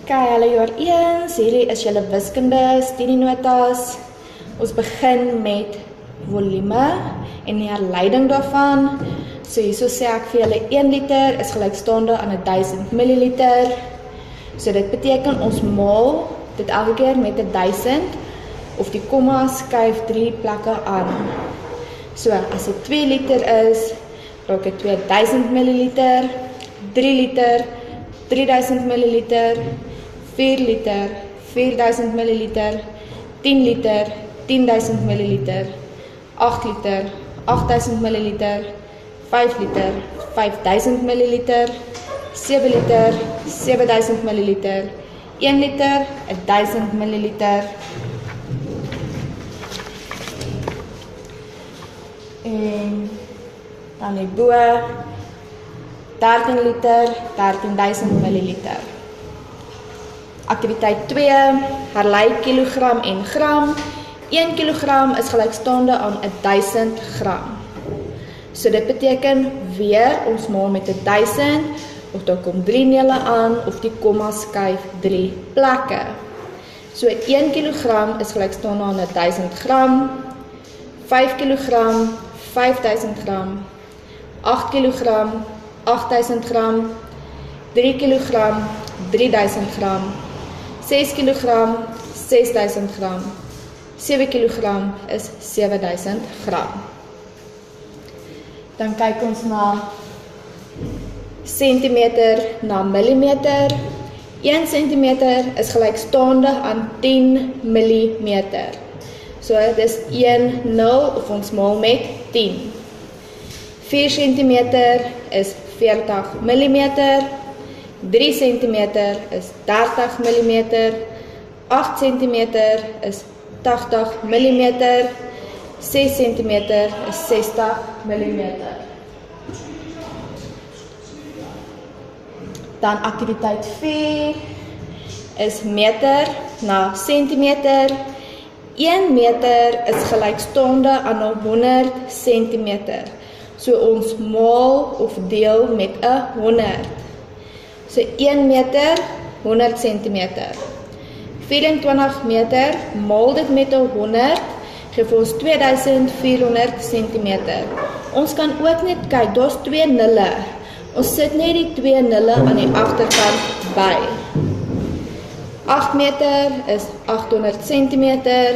Okay, hallo jaar 1, hierdie is julle wiskunde studienotas. Ons begin met volume en die herleiding daarvan. So hierso sê ek vir julle 1 liter is gelykstaande aan 1000 milliliter. So dit beteken ons maal dit elke keer met 1000 of die komma skuif 3 plekke aan. So as dit 2 liter is, raak dit 2000 milliliter, 3 liter, 3000 milliliter, 4 liter, 4000 milliliter, 10 liter, 10.000 milliliter, 8 liter, 8000 milliliter, 5 liter, 5000 milliliter, 7 liter, 7000 milliliter, 1 liter, 1000 milliliter. En dan hierbo 13 liter, 13.000 milliliter. Aktiwiteit 2, herlei kilogram en gram. 1 kilogram is gelykstaande aan 1000 gram. So dit beteken weer ons maal met 1000, of daar kom 3 nele aan, of die komma skuif 3 plekke. So 1 kilogram is gelykstaande aan 1000 gram, 5 kilogram, 5000 gram, 8 kilogram, 8000 gram, 3 kilogram, 3000 gram, 6 kilogram, 6000 gram, 7 kilogram is 7000 gram. Dan kyk ons na centimeter na millimeter. 1 centimeter is gelykstaande aan 10 millimeter. So dis 1 0 of ons maal met 10. 4 centimeter is 40 millimeter. 3 centimeter is 30 millimeter. 8 centimeter is 80 millimeter. 6 centimeter is 60 millimeter. Dan aktiwiteit 4 is meter na centimeter. 1 meter is gelykstaande aan 100 centimeter. So ons maal of deel met 100. So 1 meter, 100 centimeter. 24 meter, maal dit met 100, geef ons 2400 centimeter. Ons kan ook net kyk, daar's 2 nulle. Ons sit net die 2 nulle aan die agterkant by. 8 meter is 800 centimeter.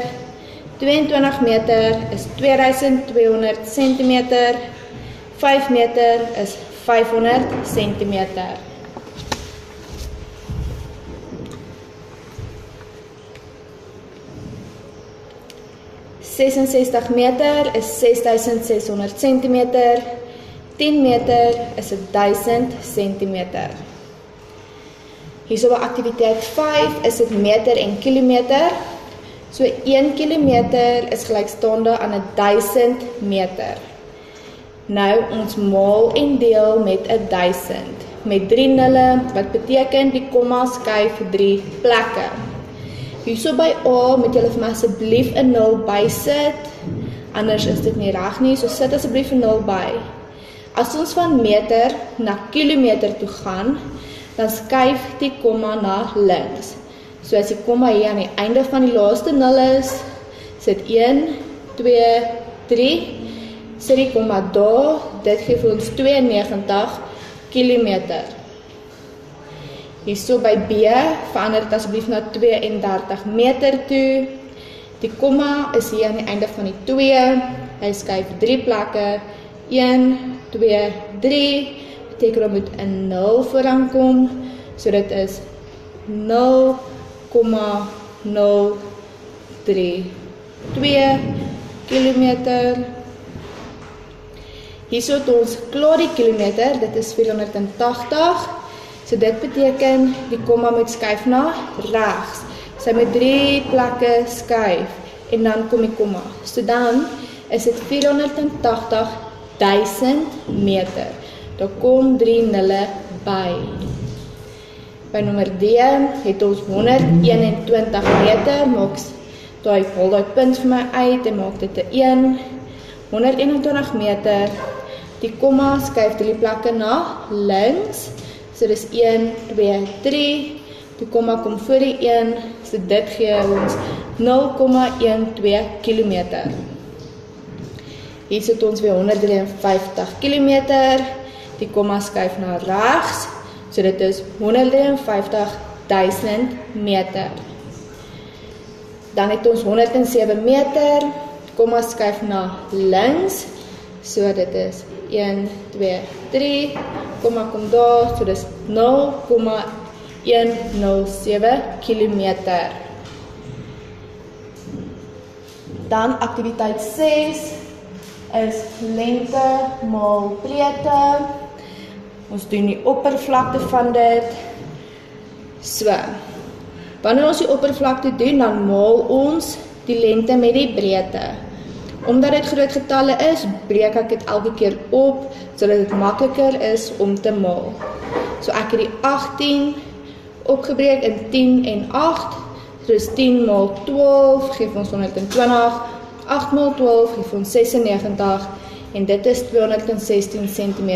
22 meter is 2200 centimeter. 5 meter is 500 centimeter. ...66 meter is 6600 centimeter, 10 meter is 1000 centimeter. Hierso by aktiwiteit 5 is dit meter en kilometer. So 1 kilometer is gelykstaande aan 1000 meter. Nou ons maal en deel met 1000, met 3 nulle, wat beteken die komma skuif 3 plekke. Hierso by A moet julle vir my asseblief 'n 0 bysit, anders is dit nie reg nie, so sit asseblief 'n 0 by. As ons van meter na kilometer toe gaan, dan skuif die komma na links. So as die komma hier aan die einde van die laaste 0 is, sit 1, 2, 3, sit die komma daar, dit gee vir ons 92 kilometer. Hierso by B, verander dit asseblief na 32 meter toe. Die komma is hier aan die einde van die 2, hy skuif 3 plekke, 1, 2, 3, beteken dat moet 'n 0 vooraan kom, so dit is 0,032 kilometer. Hierso het ons klaar die kilometer, dit is 480, so dit beteken die komma moet skuif na regs. Sy moet 3 plekke skuif en dan kom die komma. So dan is dit 480.000 meter. Daar kom 3 nulle by. By nommer D het ons 121 meter, maak haal daai punt vir my uit en maak dit 'n 1. 121 meter. Die komma skuif 3 plekke na links. So dis 1, 2, 3. die komma kom voor die 1, so dit gee ons 0,12 kilometer. Hier sit ons weer 153 kilometer, die komma skuif na regs, so dit is 150.000 meter. Dan het ons 107 meter, komma skuif na links, so dit is 1, 2, 3, komma kom daar, so dit is 0,107 kilometer. Dan aktiwiteit 6 is lengte maal breedte. Ons doen die oppervlakte van dit. So, wanneer ons die oppervlakte doen, dan maal ons die lengte met die breedte. Omdat dit groot getalle is, breek ek dit elke keer op, sodat dit makliker is om te maal. So ek het die 18 opgebreek in 10 en 8, dus 10 maal 12 geef ons 120, 8 maal 12 geef ons 96, en dit is 216 cm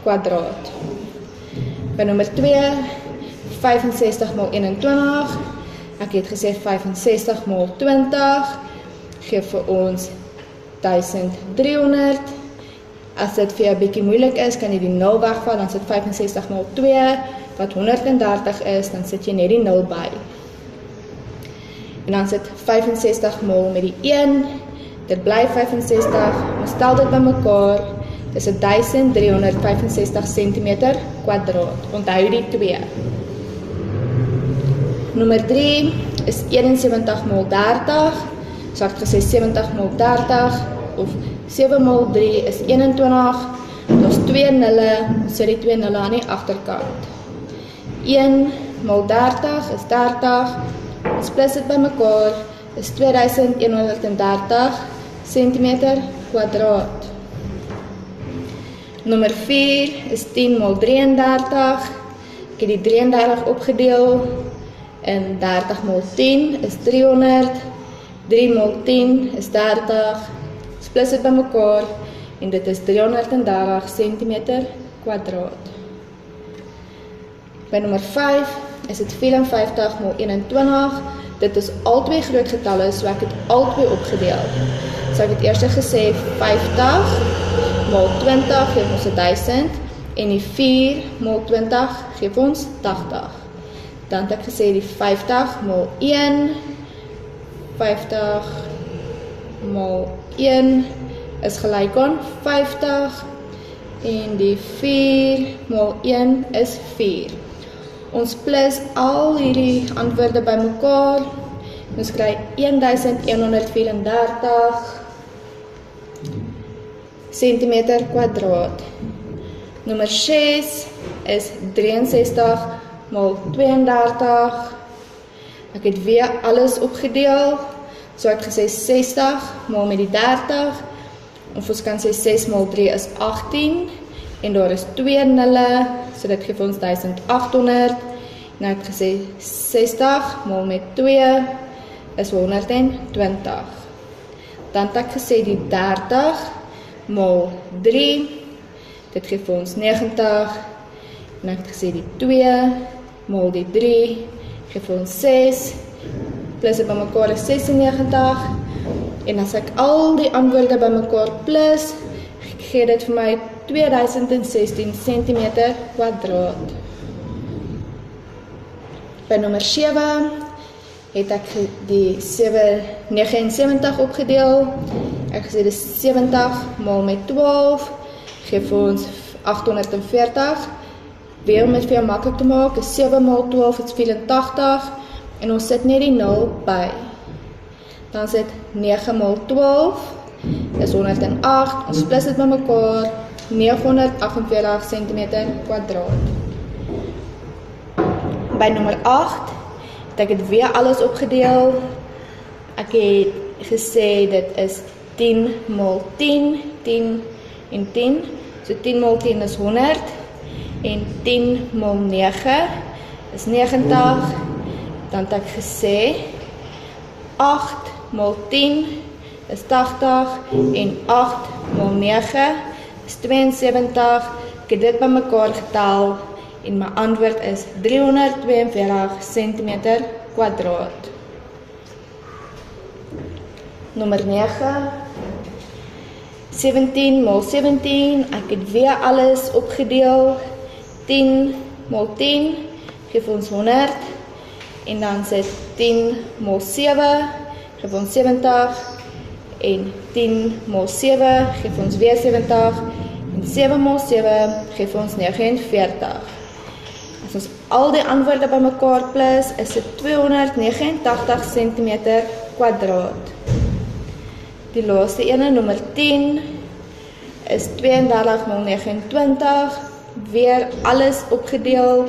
kwadraat. By nommer 2, 65 maal 21, ek het gesê 65 maal 20, geef vir ons 1300. As dit vir jou 'n bietjie moeilik is, kan jy die 0 wegval, dan sit 65 maal 2, wat 130 is, dan sit jy net die 0 by. En dan sit 65 maal met die 1, dit bly 65, ons stel dit by mekaar, dis 1365 cm kwadraat, onthou die 2. Nommer 3 is 71 maal 30, so ek het gesê 70 maal 30, of 7 maal 3 is 21, daar's 2 nulle, sit die 2 nulle aan die agterkant. 1 maal 30 is 30, ons plus dit by mekaar, is 2130 cm kwadraat. Nommer 4 is 10 maal 33, ek het die 33 opgedeel, en 30 maal 10 is 300, 3 maal 10 is 30, ons plus dit by mekaar, en dit is 330 cm kwadraat. By nommer 5 is dit 54 maal 21, dit is albei groot getalle, so ek het albei opgedeel. So ek het eers gesê 50 maal 20 geef ons 1000, en die 4 maal 20 geef ons 80. Dan het ek gesê die 50 maal 1, 50 maal 1 is gelyk aan 50, en die 4 maal 1 is 4. Ons plus al hierdie antwoorde by mekaar, ons kry 1134 cm kwadraat. Nommer 6 is 63 maal 32, ek het weer alles opgedeel, so ek het gesê 60 maal met die 30, of ons kan sê 6 maal 3 is 18, en daar is 2 nulle, so dit geef ons 1800, en ek het gesê 60 maal met 2 is 120. Dan het ek gesê die 30 maal 3, dit geef ons 90, en ek het gesê die 2 maal die 3, geef ons 6, plus dit by mekaar is 96, en as ek al die antwoorde by mekaar plus, gee dit vir my 2016 cm kwadraat. By nommer 7 het ek die 79 opgedeel, ek gesê dis 70 maal met 12, geef ons 840, weer om het vir jou maklik te maak, is 7 maal 12 is 84, en ons sit net die 0 by. Dan sit 9 maal 12 is 108, ons plus dit by mekaar, 948 cm kwadraat. By nommer 8 het ek het weer alles opgedeel. Ek het gesê dit is 10 maal 10, 10 en 10, so 10 maal 10 is 100, en 10 maal 9 is 90, dan het ek gesê 8 maal 10 is 80, en 8 maal 9 is 72, ek het dit by mekaar getel, en my antwoord is 342 cm². Nommer 9. 17 mal 17, ek het weer alles opgedeel. 10 mal 10, geef ons 100. En dan sit 10 mal 7, geef ons 70. En 10 mal 7, geef ons weer 70. En 7 mal 7, geef ons 49. As ons al die antwoorde by mekaar plus, is dit 289 cm². Die laaste ene, nommer 10, is 32 mal 29, weer alles opgedeel,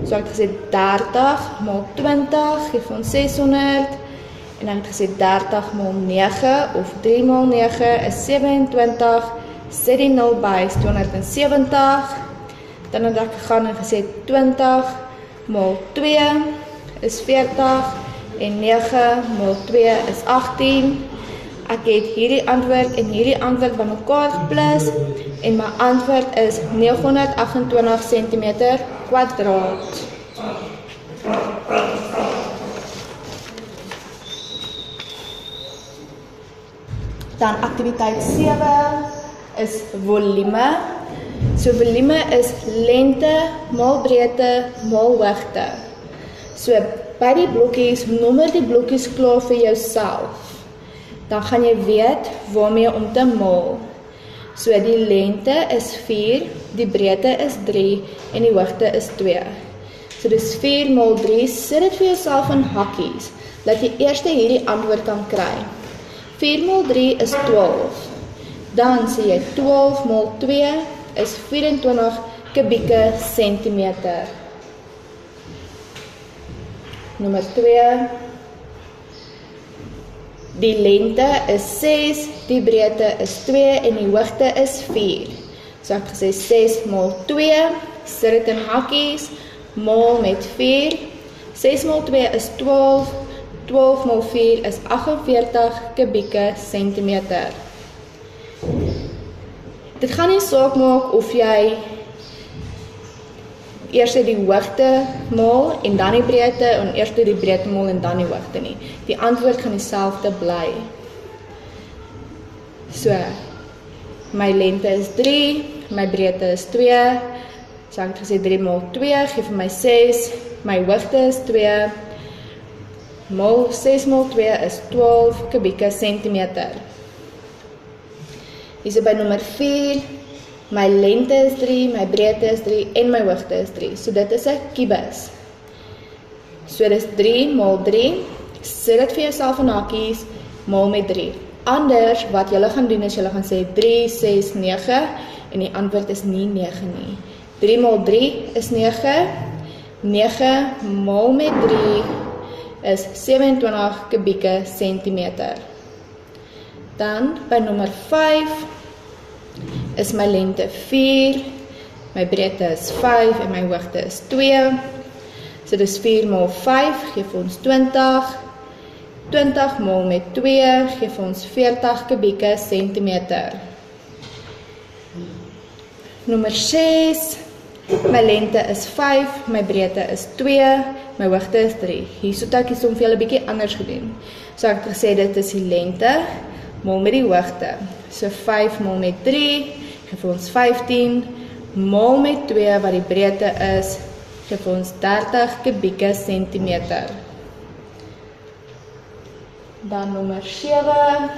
so ek het gesê 30 mal 20, geef ons 600, en dan het ek gesê 30 mal 9, of 3 mal 9, is 27, sit die 0 by, is 270, dan het ek gegaan en gesê 20 mal 2, is 40, en 9 mal 2 is 18, ek het hierdie antwoord en hierdie antwoord by mekaar geplus en my antwoord is 928 cm². Dan aktiwiteit 7 is volume. So volume is lengte maal breedte maal hoogte. So by die blokkies, nommer die blokkies klaar vir jouself. Dan gaan jy weet waarmee om te maal. So die lengte is 4, die breedte is 3 en die hoogte is 2. So dis 4 maal 3, sit dit vir jouself in hakkies, dat jy eers hierdie antwoord kan kry. 4 maal 3 is 12. Dan sê jy 12 maal 2 is 24 kubieke centimeter. Nommer 2. Die lengte is 6, die breedte is 2 en die hoogte is 4. So ek het gesê 6 maal 2, sit dit in hakkies, maal met 4. 6 maal 2 is 12, 12 maal 4 is 48 kubieke centimeter. Dit gaan nie saak maak of jy eers die hoogte maal en dan die breedte en eers die breedte maal en dan die hoogte nie. Die antwoord gaan dieselfde bly. So, my lengte is 3, my breedte is 2, so ek het gesê 3 maal 2, geef vir my 6, my hoogte is 2, 6 maal 2 is 12 kubieke centimeter. Hier is by nommer 4, my lengte is 3, my breedte is 3 en my hoogte is 3. So dit is 'n kubus. So dit is 3 maal 3. Sit dit vir jouself in hakkies, maal met 3. Anders wat julle gaan doen is julle gaan sê 3, 6, 9 en die antwoord is nie 9 nie. 3 maal 3 is 9. 9 maal met 3 is 27 kubieke centimeter. Dan by nommer 5 is my lengte 4, my breedte is 5 en my hoogte is 2. So dis 4 maal 5 geef ons 20. 20 maal met 2 geef ons 40 kubieke centimeter. Nommer 6, my lengte is 5, my breedte is 2, my hoogte is 3. Hierso het ek vir julle 'n bietjie anders gedoen. So ek het gesê dit is die lengte maal met die hoogte. So 5 maal met 3 geef ons 15, maal met 2 wat die breedte is, geef ons 30 kubieke centimeter. Dan nommer 7,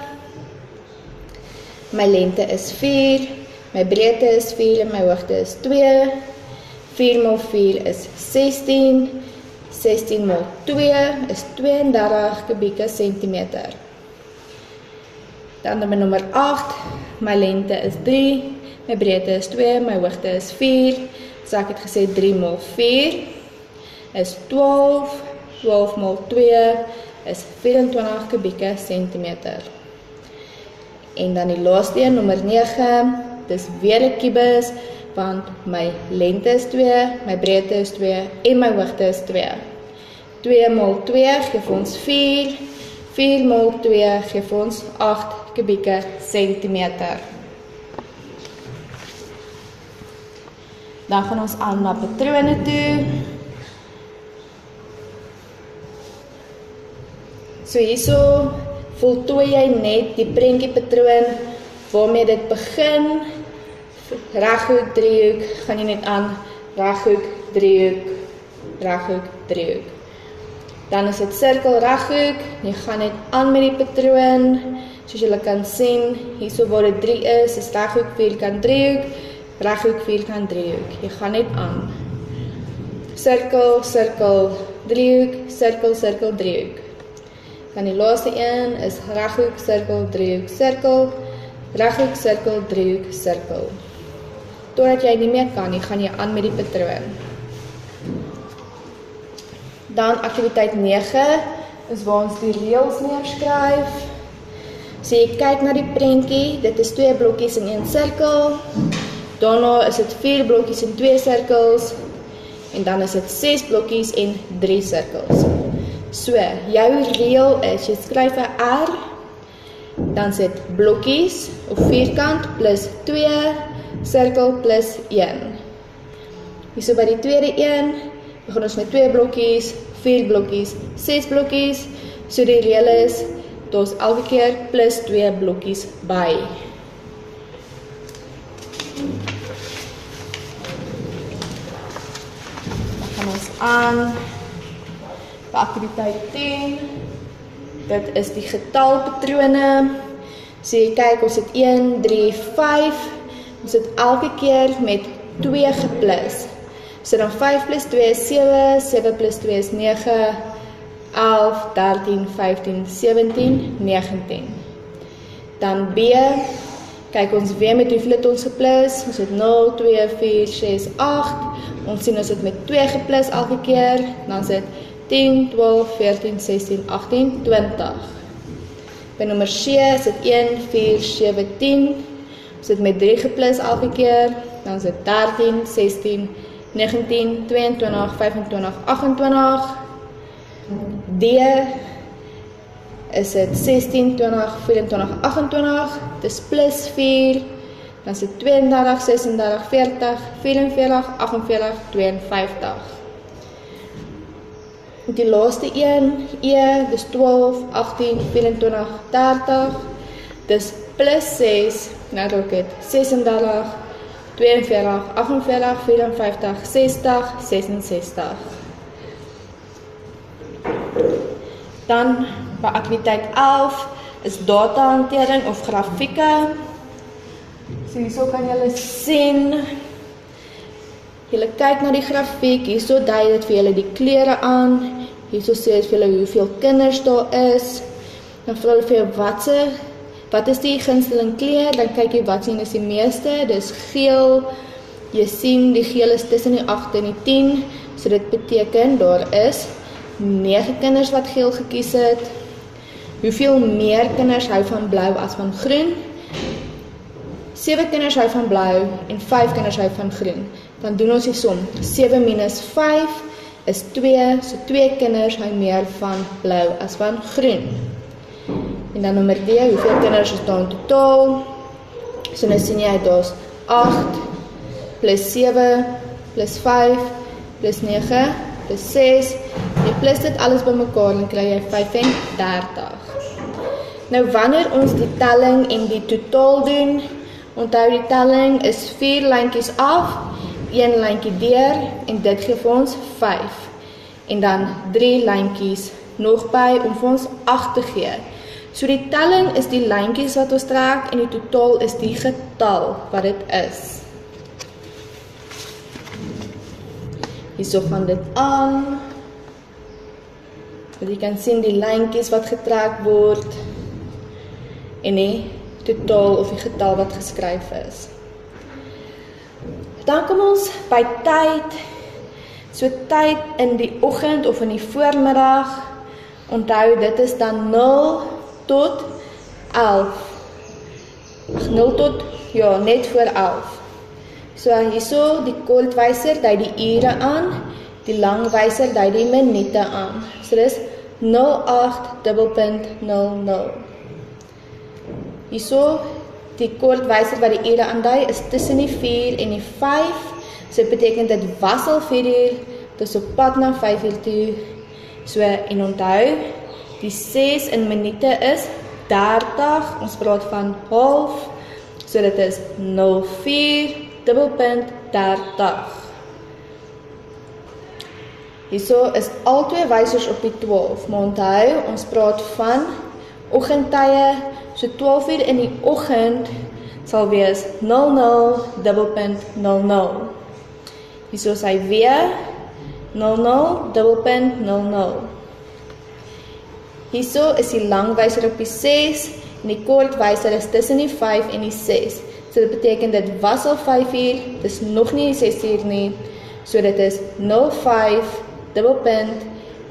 my lengte is 4, my breedte is 4 en my hoogte is 2, 4 maal 4 is 16, 16 maal 2 is 32 kubieke centimeter. Dan nommer 8, my lengte is 3, my breedte is 2, my hoogte is 4, so ek het gesê 3 maal 4 is 12, 12 maal 2 is 24 kubieke centimeter. En dan die laaste een, nommer 9, dis weer 'n kubus, want my lengte is 2, my breedte is 2 en my hoogte is 2. 2 maal 2 geef ons 4, 4 maal 2 geef ons 8 kubieke centimeter. Dan gaan ons aan na patrone toe. So hierso voltooi jy net die prentjiepatroon waarmee dit begin. Reghoek, driehoek, gaan jy net aan reghoek, driehoek. Dan is dit sirkel, reghoek, jy gaan net aan met die patroon, soos julle kan sien, hierso waar dit 3 is reghoek, vierkant, driehoek, reghoek, vierkant, driehoek, jy gaan net aan. Sirkel, sirkel, driehoek, sirkel, sirkel, driehoek. Dan die laaste een is reghoek, sirkel, driehoek, sirkel, reghoek, sirkel, driehoek, sirkel. Totdat jy nie meer kan, jy gaan jy aan met die patroon. Dan aktiwiteit 9 is waar ons die reëls neerskryf. So jy kyk na die prentjie, dit is 2 blokkies in 1 sirkel. Daarna is dit 4 blokkies in 2 sirkels. En dan is dit 6 blokkies en 3 sirkels. So, jou reël is, jy skryf 'n R, dan sit blokkies of vierkant plus 2, sirkel plus 1. Hierso by die tweede een, begin ons met 2 blokkies, 4 blokkies, 6 blokkies, so die reël is, daar's elke keer plus 2 blokkies by. Dan gaan ons aan by aktiwiteit 10, dit is die getalpatrone, so jy kyk, ons het 1, 3, 5, ons het elke keer met 2 geplus, so dan 5 plus 2 is 7, 7 plus 2 is 9, 11, 13, 15, 17, 19. Dan B, kyk ons weer met hoeveel het ons geplus, ons het 0, 2, 4, 6, 8, ons sien ons het met 2 geplus elke keer, dan is het 10, 12, 14, 16, 18, 20. By nommer C is dit 1, 4, 7, 10. Ons het met 3 geplus elke keer. Dan is dit 13, 16, 19, 22, 25, 28. D is dit 16, 20, 24, 28. Dit is plus 4. Dan is dit 32, 36, 40, 44, 48, 52. Die laaste een, E, dis 12, 18, 24, 30, dis plus 6, nou dalk het 36, 42, 48, 54, 60, 66. Dan by aktiwiteit 11 is datahantering of grafieke. So hierso kan julle sien, julle kyk na die grafiek, hierso dui dit vir julle die kleure aan, hierso sê dit vir julle hoeveel kinders daar is, dan vra hulle vir jou wat is die gunsteling kleur, dan kyk jy wat sien is die meeste, dis geel, jy sien die geel is tussen die 8 en die 10, so dit beteken daar is 9 kinders wat geel gekies het. Hoeveel meer kinders hou van blou as van groen? 7 kinders hou van blou en 5 kinders hou van groen. Dan doen ons die som. 7 minus 5 is 2, so 2 kinders hou meer van blou as van groen. En dan nommer D, hoeveel kinders is daar in totaal? So nou sien jy, daar is 8, plus 7, plus 5, plus 9, plus 6, jy plus dit alles by mekaar, dan kry jy 35. Nou wanneer ons die telling en die totaal doen, onthou die telling is 4 lyntjies af, 1 lyntjie deur, en dit gee vir ons 5. En dan 3 lyntjies nog by, om vir ons 8 te gee. So die telling is die lyntjies wat ons trek, en die totaal is die getal wat dit is. Hierso gaan dit aan. Jy kan sien die lyntjies wat getrek word, en die totaal of die getal wat geskryf is. Dan kom ons by tyd. So tyd in die oggend of in die voormiddag. Onthou, dit is dan 0 tot 11. 0 tot, ja, net voor 11. So hierso die kortwyser dui die ure aan, die langwyser dui die minute aan. So dis 08:00. Hierso die kortwyser wat die ure aandui is tussen die 4 en die 5. So beteken dit was al 4 uur, dis op pad na 5 uur toe. So, en onthou, die 6 in minute is 30, ons praat van half, so dit is 04, dubbelpunt 30. Hierso is al twee wysers op die 12, maar onthou, ons praat van oggendtye, so 12 uur in die oggend sal wees 00, dubbelpunt 00. Hierso is hy weer 00, dubbelpunt 00. Hierso is die lang wyser op die 6 en die kort wyser is tussen die 5 en die 6. So dit beteken dit was al 5 uur, dis nog nie 6 uur nie. So dit is 05, dubbelpunt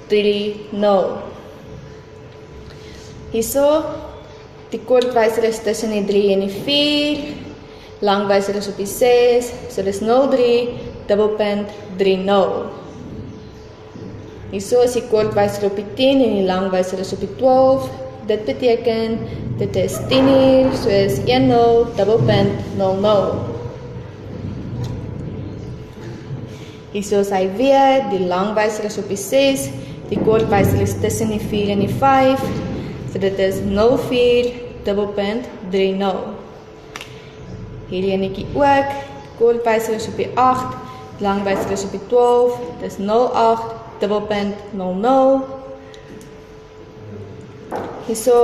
30. Hierso, die kort wyser is tussen die 3 en die 4, lang wyser is op die 6, so dis 03, dubbelpunt 30. Hierso is die kort wyser op die 10 en die lang wyser is op die 12. Dit beteken, dit is 10 uur, so is 10, dubbelpunt 00. Hierso is hy weer, die lang wyser is op die 6, die kort wyser is tussen die 4 en die 5, so dit is 04, dubbelpunt 30. Hierdie enetjie ook, die kort wyser is op die 8, die lang wyser is op die 12, dit is 08, dubbelpunt 00. Hierso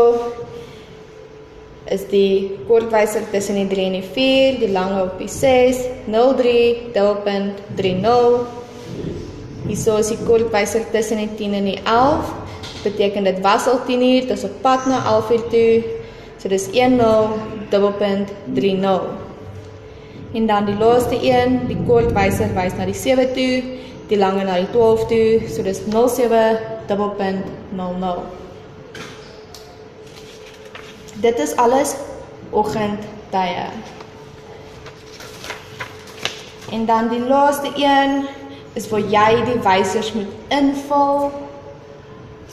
is die kort wyser tussen die 3 en die 4, die lange op die 6, 03, dubbelpunt 30. Hierso is die kort wyser tussen die 10 en die 11, beteken dit was al 10 uur, dis op pad na 11 uur toe, so dis 10, dubbelpunt 30. En dan die laaste een, die kort wyser wys na die 7 toe, die lange na die 12 toe, so dis 07, dubbelpunt 00. Dit is alles oggendtye. En dan die laaste een is waar jy die wysers moet invul.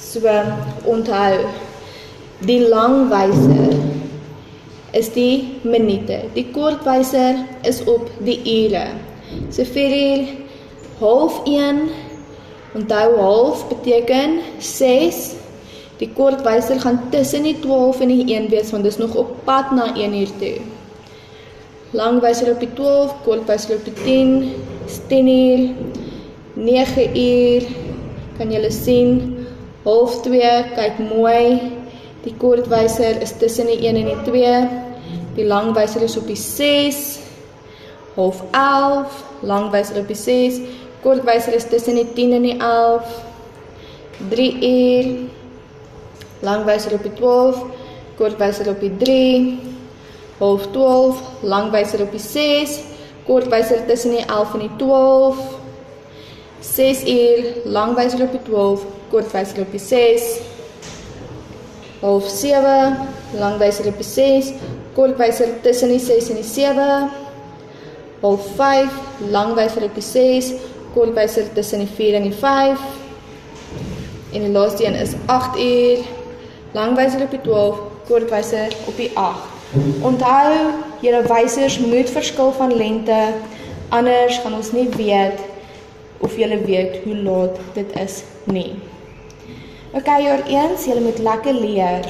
So, onthou, die lang wyser is die minute. Die kort wyser is op die ure. So 4 uur, half 1, onthou half beteken 6. Die kort wyser gaan tussen die 12 en die 1 wees, want dis nog op pad na 1 uur toe. Lang wyser op die 12, kort wyser op die 10, is 10 uur, 9 uur, kan julle sien, half 2, kyk mooi, die kort wyser is tussen die 1 en die 2, die lang wyser is op die 6, half 11, lang wyser op die 6, kort wyser is tussen die 10 en die 11, 3 uur, lang wyser op die 12, kort wyser op die 3, half 12, lang wyser op die 6, kort wyser tussen die 11 en die 12, 6 uur, lang wyser op die 12, kort wyser op die 6, half 7, lang wyser op die 6, kort wyser tussen die 6 en die 7, half 5, lang wyser op die 6, kort wyser tussen die 4 en die 5, en die laaste een is 8 uur, lang wyser op die 12, kort wyser op die 8. Onthou, julle wysers moet verskil van lengte, anders gaan ons nie weet of julle weet hoe laat dit is nie. Ok, jaar 1, julle moet lekker leer.